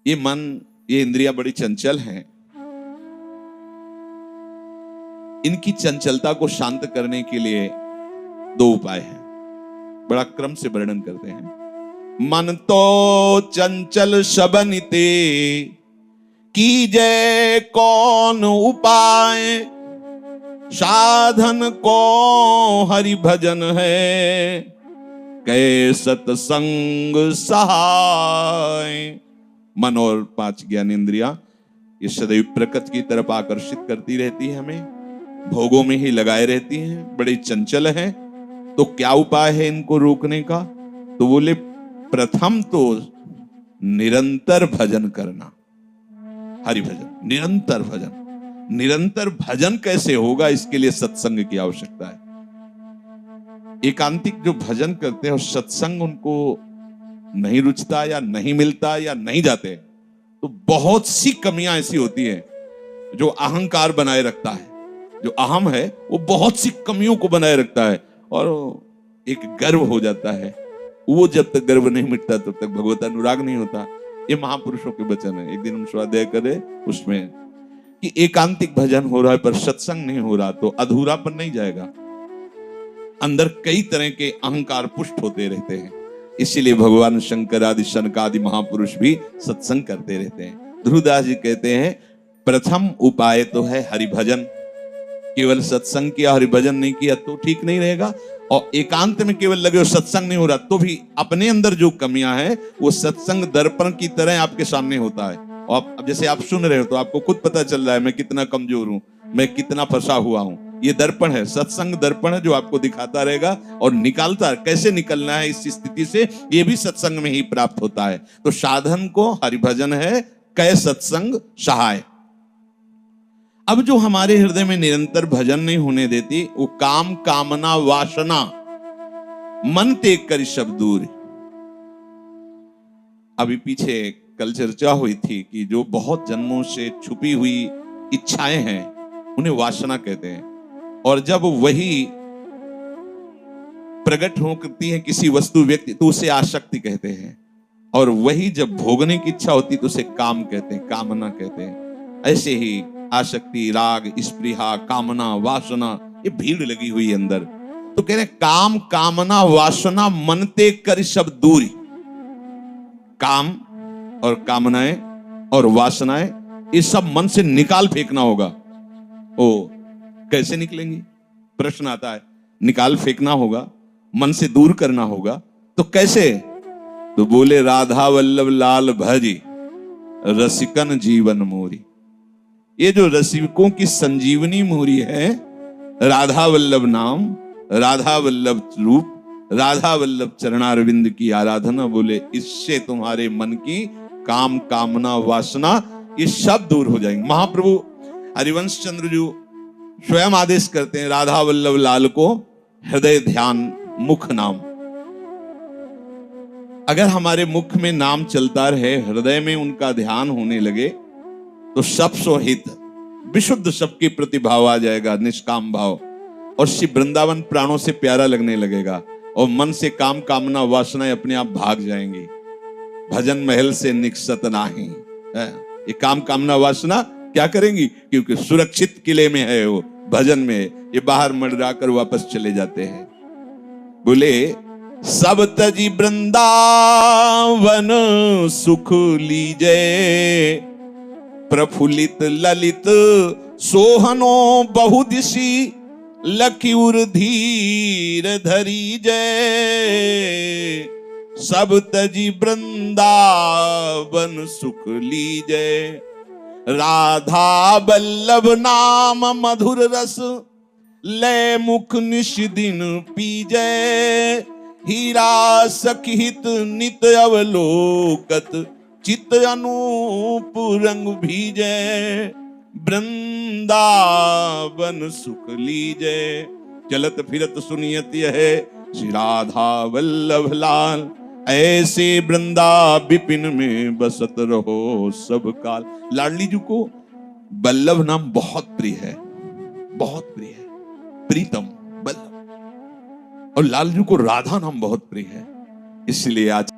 ये मन, ये इंद्रियां बड़ी चंचल हैं। इनकी चंचलता को शांत करने के लिए दो उपाय हैं, बड़ा क्रम से वर्णन करते हैं। मन तो चंचल शबनिते कीजय कौन उपाय, साधन को हरि भजन है कै सत्संग सहाय। मन और पांच ज्ञानेंद्रियां ये सदैव प्रकृति की तरफ आकर्षित करती रहती है, हमें भोगों में ही लगाए रहती हैं, बड़े चंचल हैं। तो क्या उपाय है इनको रोकने का? तो बोले प्रथम तो निरंतर भजन करना, हरि भजन, निरंतर भजन। निरंतर भजन कैसे होगा? इसके लिए सत्संग की आवश्यकता है। एकांतिक जो भजन करते हैं और सत्संग उनको नहीं रुचता या नहीं मिलता या नहीं जाते, तो बहुत सी कमियां ऐसी होती हैं जो अहंकार बनाए रखता है। जो अहम है वो बहुत सी कमियों को बनाए रखता है और एक गर्व हो जाता है। वो जब तक गर्व नहीं मिटता तब तक भगवत अनुराग नहीं होता। ये महापुरुषों के वचन है। एक दिन हम स्वाध्याय करें उसमें कि एकांतिक भजन हो रहा है पर सत्संग नहीं हो रहा तो अधूरापन नहीं जाएगा। अंदर कई तरह के अहंकार पुष्ट होते रहते हैं। इसीलिए भगवान शंकर आदि शनकादि महापुरुष भी सत्संग करते रहते हैं। ध्रुवदास जी कहते हैं प्रथम उपाय तो है हरिभजन। केवल सत्संग किया, हरिभजन नहीं किया तो ठीक नहीं रहेगा। और एकांत में केवल लगे हो, सत्संग नहीं हो रहा तो भी अपने अंदर जो कमियां हैं वो सत्संग दर्पण की तरह आपके सामने होता है। और अब जैसे आप सुन रहे हो तो आपको खुद पता चल रहा है मैं कितना कमजोर हूं, मैं कितना फंसा हुआ हूं। ये दर्पण है, सत्संग दर्पण है जो आपको दिखाता रहेगा और निकालता है। कैसे निकलना है इस स्थिति से, ये भी सत्संग में ही प्राप्त होता है। तो साधन को हरिभजन है कै सत्संग सहाय। अब जो हमारे हृदय में निरंतर भजन नहीं होने देती वो काम कामना वासना मन तेग कर शब्द दूर। अभी पीछे कल चर्चा हुई थी कि जो बहुत जन्मों से छुपी हुई इच्छाएं हैं उन्हें वासना कहते हैं। और जब वही प्रकट होती है किसी वस्तु व्यक्ति तो उसे आसक्ति कहते हैं। और वही जब भोगने की इच्छा होती तो उसे काम कहते हैं, कामना कहते हैं। ऐसे ही आसक्ति, राग, स्पृहा, कामना, वासना ये भीड़ लगी हुई अंदर। तो कह रहे काम कामना वासना मन तेग कर शब्द दूरी। काम और कामनाएं और वासनाएं ये सब मन से निकाल फेंकना होगा। ओ कैसे निकलेंगी? प्रश्न आता है। निकाल फेंकना होगा, मन से दूर करना होगा, तो कैसे? तो बोले राधा वल्लभ लाल भजी रसिकन जीवन मोरी। ये जो रसिकों की संजीवनी मोरी है, राधा वल्लभ नाम, राधा वल्लभ रूप, राधा वल्लभ चरणारविंद की आराधना। बोले इससे तुम्हारे मन की काम कामना वासना ये सब दूर हो जाएंगे। महाप्रभु हरिवंश चंद्र जी स्वयं आदेश करते हैं राधा वल्लभ लाल को हृदय ध्यान मुख नाम। अगर हमारे मुख में नाम चलता रहे, हृदय में उनका ध्यान होने लगे तो सब सोहित विशुद्ध सबके प्रति भाव आ जाएगा, निष्काम भाव। और श्री वृंदावन प्राणों से प्यारा लगने लगेगा और मन से काम कामना वासनाएं अपने आप भाग जाएंगी। भजन महल से निकसत नाही। ये काम कामना वासना क्या करेंगी? क्योंकि सुरक्षित किले में है वो, भजन में ये बाहर मंडरा कर वापस चले जाते हैं। बोले सब तजी वृंदावन सुख लीजे, प्रफुल्लित ललित सोहनो बहुदिशी, लखीउर धीर धरी जय। सब तजी वृंदावन सुख लीजे, राधा वल्लभ नाम मधुर रस, ले मुख निश दिन पीजे। हीरा सखित नित अवलोकत, चित अनूप रंग भीजे। वृंदावन सुख लीजे, चलत फिरत सुनियत है श्री राधा वल्लभ लाल। ऐसे वृंदा विपिन में बसत रहो सब काल। लाडली जी को वल्लभ नाम बहुत प्रिय है, बहुत प्रिय है, प्रीतम वल्लभ। और लाल जी को राधा नाम बहुत प्रिय है। इसलिए आज